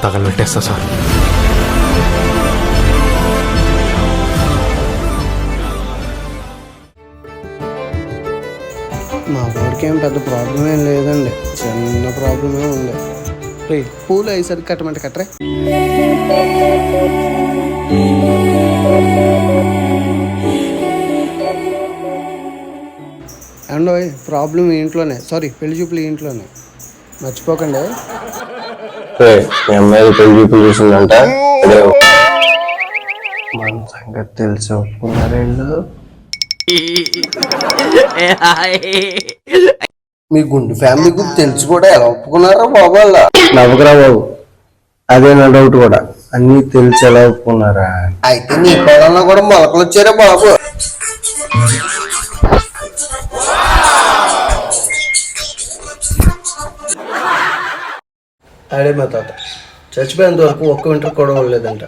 తగలబెట్టేస్తా sir. మా వాడికి ఏం పెద్ద ప్రాబ్లం ఏం లేదండి, చిన్న ప్రాబ్లమే ఉంది. పూలు అయ్యేసరికి కట్టమంటే కట్టరే. అండ్ ప్రాబ్లం ఇంట్లోనే, సారీ పెళ్లి చూపులు ఇంట్లోనే, మర్చిపోకండి. పెళ్లి చూపులు చూసిందంట, మన సంగతి తెలిసి ఒప్పుకున్నారేళ్ళు. మీ గుండు ఫ్యామిలీ గురించి తెలిసి కూడా ఎలా ఒప్పుకున్నారా బాబు? వాళ్ళ నవ్వుకురా బాబు, అదే నా డౌట్ కూడా. అన్ని తెలిసి ఎలా ఒప్పుకున్నారా? అయితే నీ పొలంలో కూడా మొలకలు వచ్చారా బాబు? అడే మా తాత చచ్చిపోయేంత వరకు ఒక్క వింటర్ కూడా ఉండలేదంట.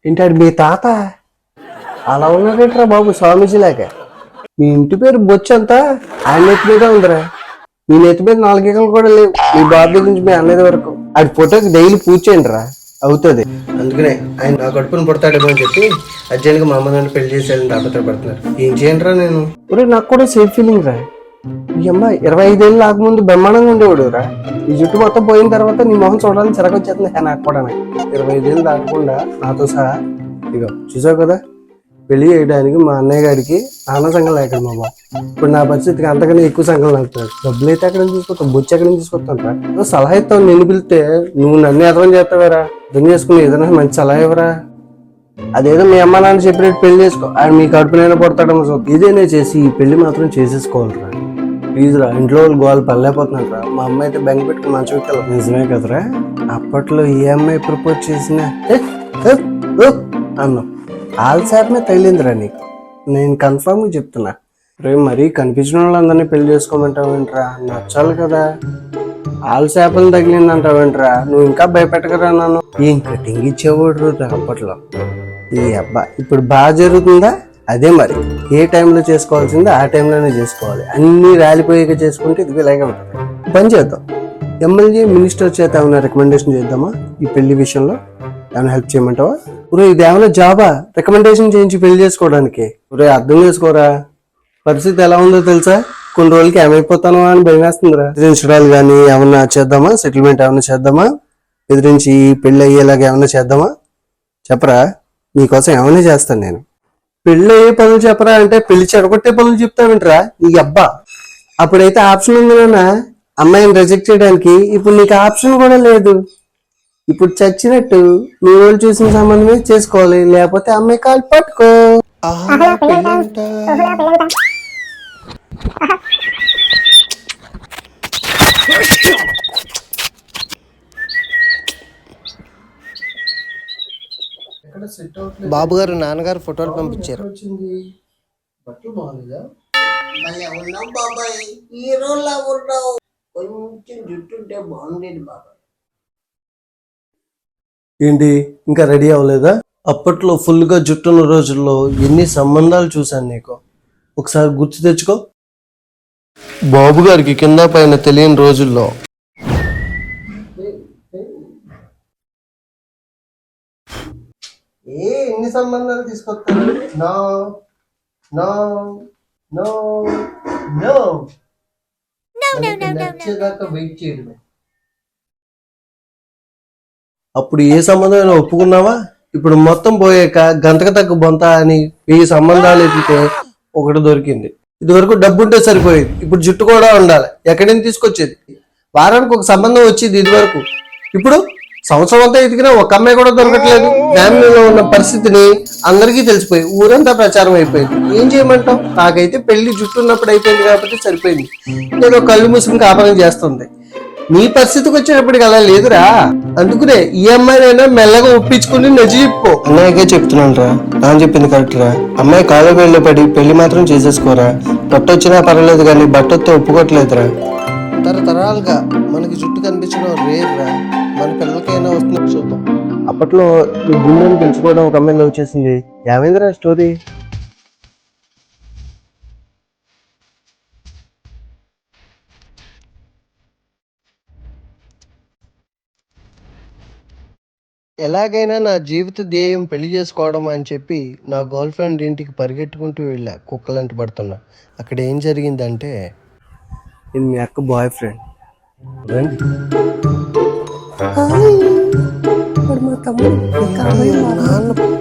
ఏంటాడు మీ తాత అలా ఉన్నాడేంట్రా బాబు, స్వామీజీ లాగా? మీ ఇంటి పేరు బొచ్చంతా ఆయన నెత్తి మీద ఉందిరా. మీ నెత్తి మీద 4 ఈకలు కూడా లేవు. మీ బాబు గురించి మీ అన్నది వరకు ఆడి ఫోటోకి డైలీ పూజ చేయండి రా, అవుతుంది. అందుకనే ఆయన నా కడుపుని పుడతాడేమో అని చెప్పి అర్జెంట్గా మా అమ్మ నన్ను పెళ్లి చేసేయాలని తాపత్రపడుతున్నారు. ఏం చేయండి రా నేను? నాకు కూడా సేఫ్ ఫీలింగ్ రా. ఈ అమ్మాయి 25 ఏళ్ళు రాకముందు బ్రహ్మాండంగా ఉండేవాడు రా. ఈ జుట్టు మొత్తం పోయిన తర్వాత నీ మొహం చూడాలని చిరకొచ్చేస్తుంది. నాకు కూడా 25 ఏళ్ళు దాటకుండా నాతో సహా ఇగో చూసావు కదా, పెళ్లి చేయడానికి మా అన్నయ్య గారికి నాన్న సంఘం లేకుండా మా బాబు. ఇప్పుడు నా పరిస్థితికి అంతకన్నా ఎక్కువ సంఘం అవుతాడు. డబ్బులు అయితే ఎక్కడ నుంచి తీసుకొస్తాను, బొచ్చు ఎక్కడ నుంచి తీసుకొస్తాను. సలహా ఇస్తావు, నిన్ను పిలిస్తే నువ్వు నన్ను అర్థం చేస్తావేరా? అర్థం చేసుకుని ఏదైనా మంచి సలహా ఇవ్వరా? అదేదో మీ అమ్మ నాన్న చెప్పినట్టు పెళ్లి చేసుకో, ఆయన మీ కడుపునైనా పడతాడేమో. ఇదేనే చేసి ఈ పెళ్లి మాత్రం చేసేసుకోవాలిరా ప్లీజ్ రా. ఇంట్లో వాళ్ళు గోలు పడలేకపోతున్నారు రా. మా అమ్మ అయితే బెంగ పెట్టుకుని మంచి వ్యక్తులు. నిజమే కదరా, అప్పట్లో ఏ అమ్మాయి ప్రపోజ్ చేసినా అన్నా వాళ్ళ శాపమే తగిలిందిరా నీకు. నేను కన్ఫర్మ్గా చెప్తున్నా. రేపు మరీ కనిపించిన వాళ్ళందరినీ పెళ్లి చేసుకోమంటావేంట్రా? నచ్చాలి కదా. వాళ్ళ శాపలు తగిలిందంటావేంట్రా? నువ్వు ఇంకా భయపెట్టకరా నన్ను. ఏం కటింగ్ ఇచ్చేవాడు అప్పట్లో. ఈ అబ్బా ఇప్పుడు బాగా జరుగుతుందా? అదే మరి, ఏ టైంలో చేసుకోవాల్సిందో ఆ టైంలోనే చేసుకోవాలి. అన్నీ రాలిపోయాక చేసుకుంటే ఇది ఇలాగే ఉంటుంది. పని చేద్దాం, ఎమ్మెల్యే మినిస్టర్ చేత ఏమైనా రికమెండేషన్ చేద్దామా ఈ పెళ్లి విషయంలో? ఏమైనా హెల్ప్ చేయమంటావా? ఊరే ఇది ఏమైనా జాబా రికమెండేషన్ చేయించి పెళ్లి చేసుకోవడానికి? ఊరే అర్థం చేసుకోరా, పరిస్థితి ఎలా ఉందో తెలుసా? కొన్ని రోజులకి ఏమైపోతానో అని భయం వేస్తుందిరా. బెదిరించడాలు కానీ ఏమన్నా చేద్దామా? సెటిల్మెంట్ ఏమైనా చేద్దామా? బెదిరించి పెళ్లి అయ్యేలాగా ఏమైనా చేద్దామా? చెప్పరా, నీకోసం ఏమైనా చేస్తాను నేను. పెళ్లి అయ్యే పనులు చెప్పరా అంటే పెళ్లి చెడగొట్టే పనులు చెప్తావేంట్రా ఈ అబ్బా? అప్పుడైతే ఆప్షన్ ఉంది నాన్న అమ్మాయిని రిజెక్ట్ చేయడానికి, ఇప్పుడు నీకు ఆప్షన్ కూడా లేదు. ఇప్పుడు చచ్చినట్టు నీ వాళ్ళు చూసిన సంబంధమే చేసుకోవాలి, లేకపోతే అమ్మాయి కాలు పట్టుకో. బాబు గారు నాన్నగారు ఫోటోలు పంపించారు. బట్టలు బాగుందా? బాబాయ్ హీరోలా ఉన్నావు, కొంచెం జుట్టుంటే బాగుండేది బాబాయ్. ఏంటి ఇంకా రెడీ అవ్వలేదా? అప్పట్లో ఫుల్ గా జుట్టున్న రోజుల్లో ఎన్ని సంబంధాలు చూశాను నీకు, ఒకసారి గుర్తు తెచ్చుకో. బాబు గారికి కింద పైన తెలియని రోజుల్లో ఎన్ని సంబంధాలు తీసుకొస్తాను. నో నో నో నో నచ్చేదాకా వెయిట్ చేయడమే. అప్పుడు ఏ సంబంధం ఒప్పుకున్నావా? ఇప్పుడు మొత్తం పోయాక గంటకు తగ్గ బొంత అని 1000 సంబంధాలు ఎత్తితే ఒకటి దొరికింది. ఇది వరకు డబ్బు ఉంటే సరిపోయేది, ఇప్పుడు జుట్టు కూడా ఉండాలి. ఎక్కడి నుంచి తీసుకొచ్చేది? వారానికి ఒక సంబంధం వచ్చేది ఇది వరకు. ఇప్పుడు సంవత్సరం అంతా ఎతికినా ఒక అమ్మాయి కూడా దొరకట్లేదు. ఫ్యామిలీలో ఉన్న పరిస్థితిని అందరికీ తెలిసిపోయి ఊరంతా ప్రచారం అయిపోయింది. ఏం చేయమంటావు? నాకైతే పెళ్లి జుట్టు ఉన్నప్పుడు అయిపోయింది కాబట్టి సరిపోయింది, ఏదో కళ్ళు మూసుకుని కాపరం చేస్తుంది. నీ పరిస్థితికి వచ్చేటప్పటికి అలా లేదురా. అందుకునే ఈ అమ్మాయినైనా మెల్లగా ఒప్పించుకుని నచ్చిపో. అన్నయ్యకే చెప్తున్నాను రా, నాన్న చెప్పింది కరెక్ట్ రా. అమ్మాయి కాళ్ళ వేళ్ళలో పడి పెళ్లి మాత్రం చేసేసుకోరా. బట్టొచ్చినా పర్వాలేదు కానీ బట్టొత్తే ఒప్పుకోవట్లేదురా. తరతరాలుగా మనకి జుట్టు కనిపించడం రేర్ రా, మన పిల్లలకైనా వస్తున్నట్టు చూద్దాం. అప్పట్లో ఈ గుండెని పెంచుకోవడం ఒక అమ్మాయిలో వచ్చేసింది. ఏమైందిరా స్టోరీ? ఎలాగైనా నా జీవిత ధ్యేయం పెళ్లి చేసుకోవడం అని చెప్పి నా గర్ల్ ఫ్రెండ్ ఇంటికి పరిగెట్టుకుంటూ వెళ్ళా కుక్కలంటి పడుతున్నా. అక్కడ ఏం జరిగిందంటే ఇది మీ అక్క బాయ్ ఫ్రెండ్.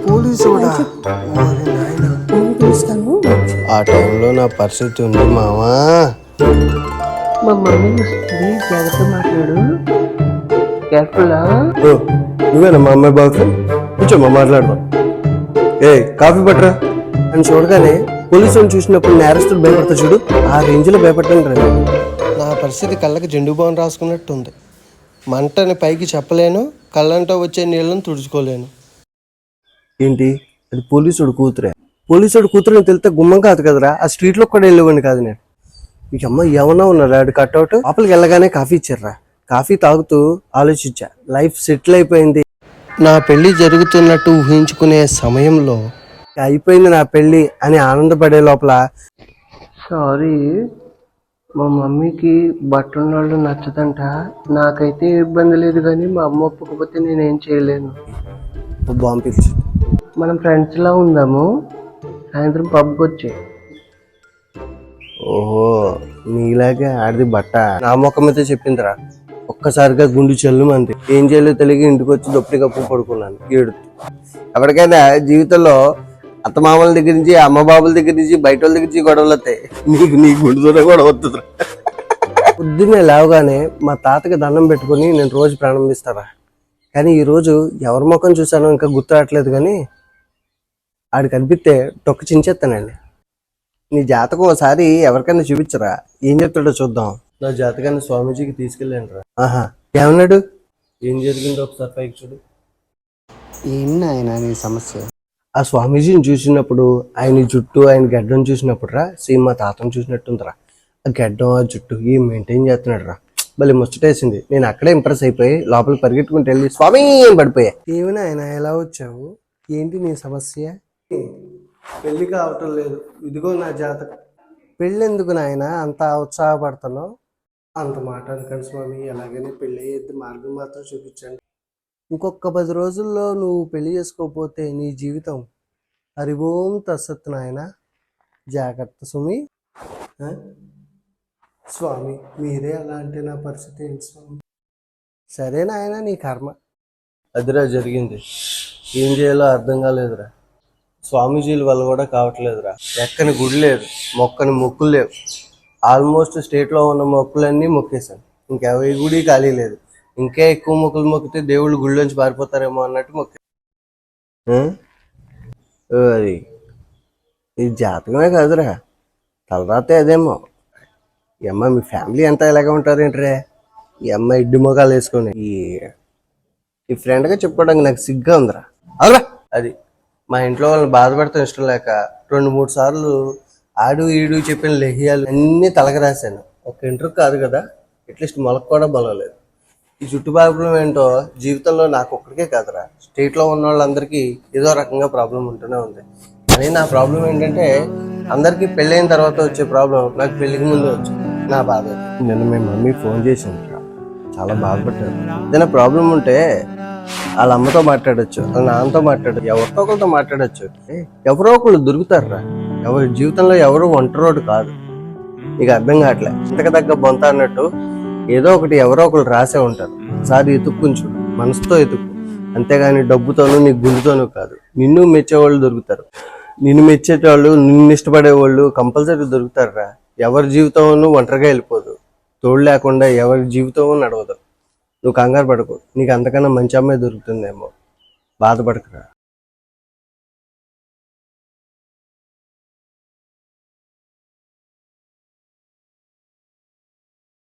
పోలీసు ఆ టైంలో నా పరిస్థితి ఉంది మావా. మా మమ్మీ వస్తుంది, జాగ్రత్త మాట్లాడు, కేర్ఫుల్లా. నువ్వేనా మా అమ్మాయి బాయ్ ఫ్రెండ్? కూర్చోమ్మా మాట్లాడదాం. ఏ కాఫీ పట్టరా అని చూడగానే పోలీసులను చూసినప్పుడు నేరస్తులు భయపడతా చూడు, ఆ రేంజ్లో భయపడతాను రండి. నా పరిస్థితి కళ్ళకి జెండు బాం రాసుకున్నట్టుంది. మంటని పైకి చెప్పలేను, కళ్ళంటో వచ్చే నీళ్ళని తుడుచుకోలేను. ఏంటి అది పోలీసుడు కూతురే? పోలీసుడు కూతురు తెలితే గుమ్మం కాదు కదరా, ఆ స్ట్రీట్లో కూడా వెళ్ళేవాడిని కాదు నేను. మీకు అమ్మ ఏమన్నా ఉన్నారా? ఆడు కట్అవుట్ లోపలికి వెళ్ళగానే కాఫీ ఇచ్చారా. కాఫీ తాగుతూ ఆలోచించా, లైఫ్ సెటిల్ అయిపోయింది. నా పెళ్లి జరుగుతున్నట్టు ఊహించుకునే సమయంలో అయిపోయింది నా పెళ్ళి అని ఆనందపడే లోపల, సారీ మా మమ్మీకి బట్టన్నోళ్ళు నచ్చదంట, నాకైతే ఇబ్బంది లేదు కానీ మా అమ్మ ఒప్పుకోకపోతే నేనేం చేయలేను. బాంబు పిలిచి మనం ఫ్రెండ్స్లా ఉందాము, సాయంత్రం పబ్కి వచ్చే. ఓహో నీలాగే ఆడిది బట్ట నా ముఖం మీద చెప్పిందిరా. ఒక్కసారిగా గుండు చెల్లు అంది. ఏం చేయాలో తెలియక ఇంటికి వచ్చి దొప్పటి కప్పు పడుకున్నాను ఏడుతూ. ఎవరికైనా జీవితంలో అత్తమామల దగ్గర నుంచి, అమ్మ బాబుల దగ్గర నుంచి, బయట వాళ్ళ దగ్గర నుంచి గొడవలు వస్తాయి. నీ గుండుతోనే గొడవ వస్తుంది. పొద్దున్నే లేవగానే మా తాతకి దండం పెట్టుకుని నేను రోజు ప్రారంభిస్తారా. కానీ ఈరోజు ఎవరి ముఖం చూసానో ఇంకా గుర్తు రావట్లేదు, కానీ ఆడికి కనిపిస్తే టొక్క చించేస్తానండి. నీ జాతకం ఒకసారి ఎవరికైనా చూపించరా, ఏం చెప్తాడో చూద్దాం. నా జాతకాన్ని స్వామీజీకి తీసుకెళ్ళాను రా. ఆహా ఏమన్నాడు? ఏం జరిగిందో ఒకసారి పైకి చూడు. ఏంటి ఆయన నీ సమస్య? ఆ స్వామీజీని చూసినప్పుడు, ఆయన జుట్టు, ఆయన గడ్డం చూసినప్పుడు రా సేమ్ మా తాతను చూసినట్టుందిరా. ఆ గడ్డం ఆ జుట్టు ఏం మెయింటైన్ చేస్తున్నాడు రా. భలే ముచ్చటేసింది. నేను అక్కడే ఇంప్రెస్ అయిపోయి లోపల పరిగెట్టుకుంటూ వెళ్ళి స్వామి అని పడిపోయా. ఏమైనా ఆయన ఎలా వచ్చావు? ఏంటి నీ సమస్య? పెళ్లి కావటం లేదు, ఇదిగో నా జాతకం. పెళ్ళెందుకు నాయన అంత ఉత్సాహపడుతున్నావు? అంత మాట అనకండి స్వామి, ఎలాగైనా పెళ్ళి అయ్యేది మార్గం మాత్రం చూపించండి. ఇంకొక 10 రోజుల్లో నువ్వు పెళ్లి చేసుకోకపోతే నీ జీవితం హరిఓం తస్సత్ నాయన, జాగ్రత్త సుమి. స్వామి మీరే అలా అంటే నా పరిస్థితి ఏంటి స్వామి? సరే నాయన నీ కర్మ. అదిరా జరిగింది. ఏం చేయాలో అర్థం కాలేదురా. స్వామీజీల వల్ల కూడా కావట్లేదురా. ఎక్కని గుడి లేదు, మొక్కని మొక్కులు లేవు. ఆల్మోస్ట్ స్టేట్లో ఉన్న మొక్కులన్నీ మొక్కేశాను. ఇంకెవరి గుడి ఖాళీ లేదు. ఇంకా ఎక్కువ మొక్కులు మొక్కితే దేవుళ్ళు గుళ్ళోంచి పారిపోతారేమో అన్నట్టు మొక్కే. అది ఇది జాతకమే కాదురా, తలరాతే అదేమో. ఈ అమ్మాయి మీ ఫ్యామిలీ అంతా ఎలాగ ఉంటారేంట్రే? ఈ అమ్మాయి ఇడ్డు మొఖాలు వేసుకొని ఈ ఫ్రెండ్గా చెప్పుకోవడానికి నాకు సిగ్గా ఉందిరా. అవురా అది మా ఇంట్లో వాళ్ళని బాధపడతాం ఇష్టం లేక 2-3 సార్లు ఆడు ఈడు చెప్పిన లెహియాలు అన్నీ తలక రాశాను. ఒక ఇంటర్వ్యూ కాదు కదా, అట్లీస్ట్ మొలకు కూడా బలవలేదు. ఈ చుట్టుపక్కల ఏంటో జీవితంలో నాకు ఒక్కడికే కాదురా, స్టేట్లో ఉన్న వాళ్ళందరికీ ఏదో రకంగా ప్రాబ్లం ఉంటూనే ఉంది. కానీ నా ప్రాబ్లం ఏంటంటే అందరికీ పెళ్ళైన తర్వాత వచ్చే ప్రాబ్లం నాకు పెళ్ళికి ముందు వచ్చింది. నా బాధ. నిన్న మీ మమ్మీ ఫోన్ చేసింది, చాలా బాధపడ్డారు. ఏదైనా ప్రాబ్లం ఉంటే వాళ్ళ అమ్మతో మాట్లాడచ్చు, వాళ్ళ నాన్నతో మాట్లాడచ్చు, ఎవరితో ఒకరితో మాట్లాడచ్చు. ఎవరో ఒకళ్ళు దొరుకుతారా. ఎవరి జీవితంలో ఎవరు ఒంటరోడు కాదు. నీకు అర్థం కావట్లే. ఇంతకు తగ్గ బొంత అన్నట్టు ఏదో ఒకటి ఎవరో ఒకరు రాసే ఉంటారు. ఒకసారి ఎతుక్కుంచు, మనసుతో ఎతుక్కు, అంతేగాని డబ్బుతోనూ నీ గుండెతోనూ కాదు. నిన్ను మెచ్చేవాళ్ళు దొరుకుతారు, నిన్ను మెచ్చేటోళ్ళు, నిన్ను ఇష్టపడే వాళ్ళు కంపల్సరీ దొరుకుతారా. ఎవరి జీవితం ఒంటరిగా వెళ్ళిపోదు, తోడు లేకుండా ఎవరి జీవితం నడవదు. నువ్వు కంగారు పడకు, నీకు అంతకన్నా మంచి అమ్మాయి దొరుకుతుందేమో, బాధపడకురా.